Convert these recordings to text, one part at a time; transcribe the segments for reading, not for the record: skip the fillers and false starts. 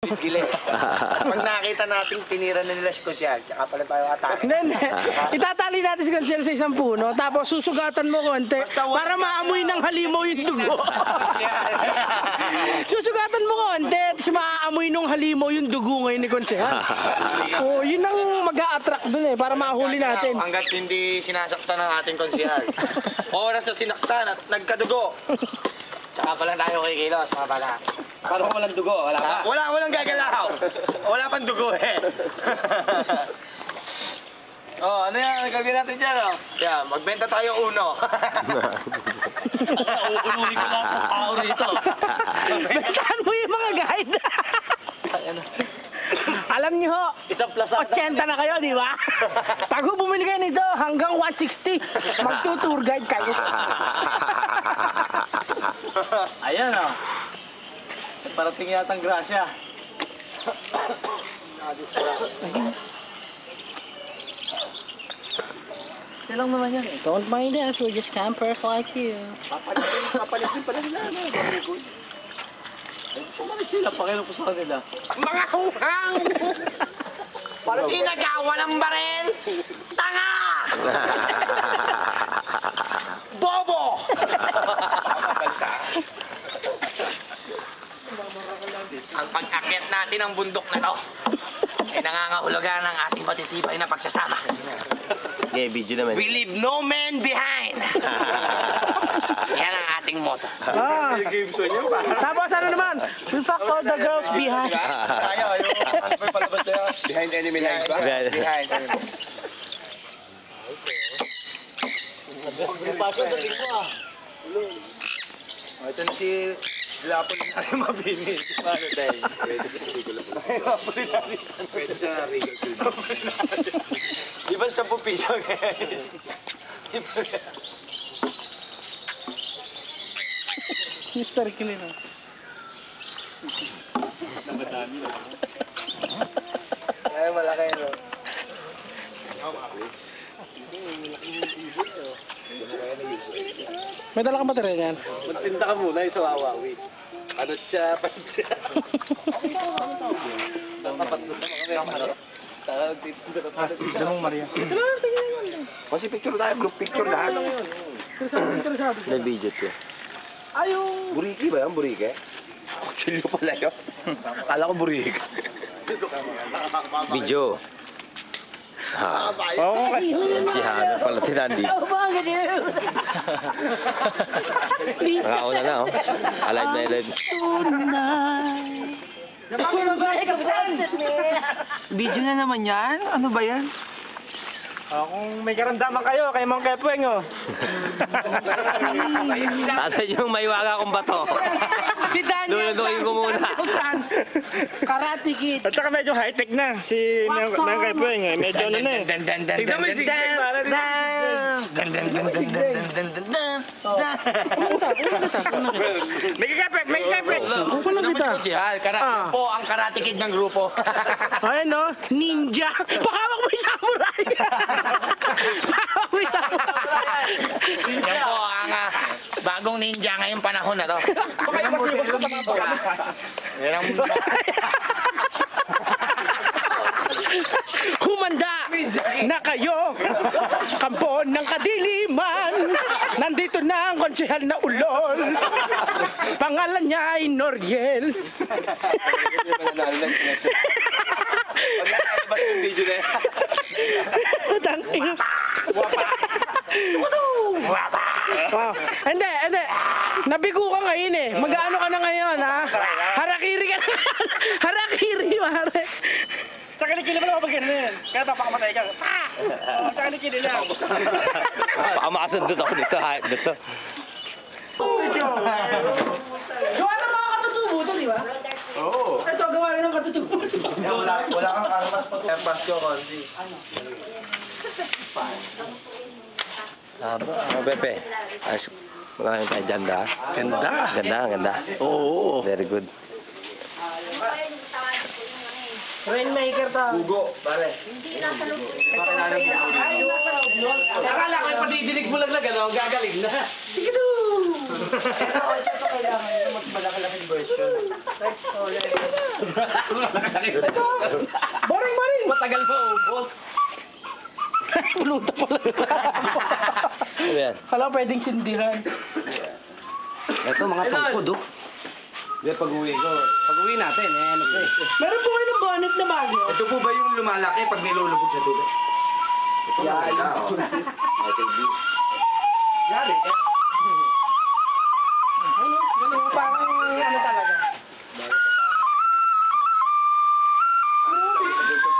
Gili. Pag nakita natin tinira na nila si Kusyal, tsaka pala tayo atake. Then, itatali natin si Kusyal sa isang puno, tapos susugatan mo konti para maamoy ng halimaw yung dugo. Susugatan mo konti, tapos maaamoy ng halimaw yung dugo ngayon ni Kusyal. Oh, yun ang mag-a-attract dun para mahuli natin. Hanggat hindi sinasaktan ng ating Kusyal. Oras na sinaktan at nagkadugo. Tsaka pa lang tayo kikilos, mga pala. Paano kung walang dugo? Wala pa? Walang gagalaw. Wala pang dugo eh. Oh, ano yan? Gagawin natin dyan, oh. Yeah, magbenta tayo uno. Uunuhin ko lang ang tao rito. Bentahan mo yung mga guide. Alam niyo ho, 80 na kayo, di ba? Pag bumili kayo nito, hanggang 160, magtutour guide kayo. Ayan, oh. Parating yata ang grasya. Silang naman yan eh. Don't mind us, we're just campers like you. Papalisin pala nila, ano? Pumalit sila, pakilang po sa kanila. Mga hunghang! Inagawa ng baril! Tanga! Bobo! Ang pag-akyat natin ng bundok na to ay nangangahulugan ng ating matitibay na pagsasama. Okay, video naman. We leave no man behind. Yan ang ating motto. Ah. Tapos ano naman? We fuck all the girls behind. May palabas na yun. Behind enemy lines ba? Behind enemy. Ito na si Lapon na rin mabini. Paano tayo? Pwede sa Regal Silver. Di ba 10 piso guys? Mr. Kilino. Namadami na. Ay, malaki no? May dala ka ba rin yan? Magtinda ka muna yung sa Wawawi. Ano siya? Damong Maria. Kasi picture tayo, group picture lahat. May video ko. Ayong... Buriki ba yan? Buriki? Chilyo pala yun. Akala ko buriki. Video. Ha. Oo, Si Hana pala si Nandi. Nakauna na, oh. Alive na alive. Video na naman yan? Ano ba yan? Kung may karamdaman kayo, kay Mang Kepweng, oh. Asan yung may waga kong bato? Si Daniel. Lulunukin ko muna. Karate Kid. At saka medyo high-tech na si Mang Kepweng eh. Medyo ano na eh. Tignan mo yung sigsig. May kepek! May kepek! Ano kita? Karate po ang Karate Kid ng grupo. Ayun, no? Ninja. Pakawak mo yung samurai. Pakawak mo yung samurai. Yan po ang bagong ninja ngayong panahon na to. Yan ang Humanda na kayo, kampo ng kadiliman. Nandito na ang konsehal na ulol. Pangalan niya ay Noriel. Tanging. Oh, hindi. Nabigo ka ngayon eh. Mag-ano ka na ngayon, ha? Harakiri ka na. Harakiri, mare. Sa kanikili mo lang kapag gano'n yan. Kaya tapakamatay ka. Sa kanikili lang. Baka makasundot ako dito. Dito. Gawa ng mga katutubo ito, di ba? Oo. Ito, gawa rin ng katutubo. Wala kang armas pa to. Pasyo, Consi. Ano, Pepe? Ayos. Maraming tayo dyan, da. Ganda. Oo. Very good. Rainmaker to. Bugo, pare. Akala ko yung padidilig mo lang na gano'n, gagaling na. Sige do. Ito kailangan yung mas malaki-laking version. Boring, boring! Matagal pa ubos. Luto pala. Ano yan? Hala, pwedeng sindihan. Ito, mga tungkod, oh. Hindi, pag-uwi ko. Pag-uwi natin, ano pa eh. Meron po kayo ng bonnet na bago. Ito po ba yung lumalaki pag nilulubog sa tubig? Ito na wala, oh. Michael B. Gari, eh. Ano? Ganun, parang ano talaga.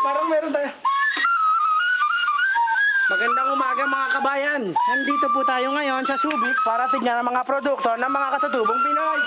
Parang meron tayo. Magandang umaga mga kabayan. Nandito po tayo ngayon sa Subic para tignan ang mga produkto ng mga kasatubong Pinoy.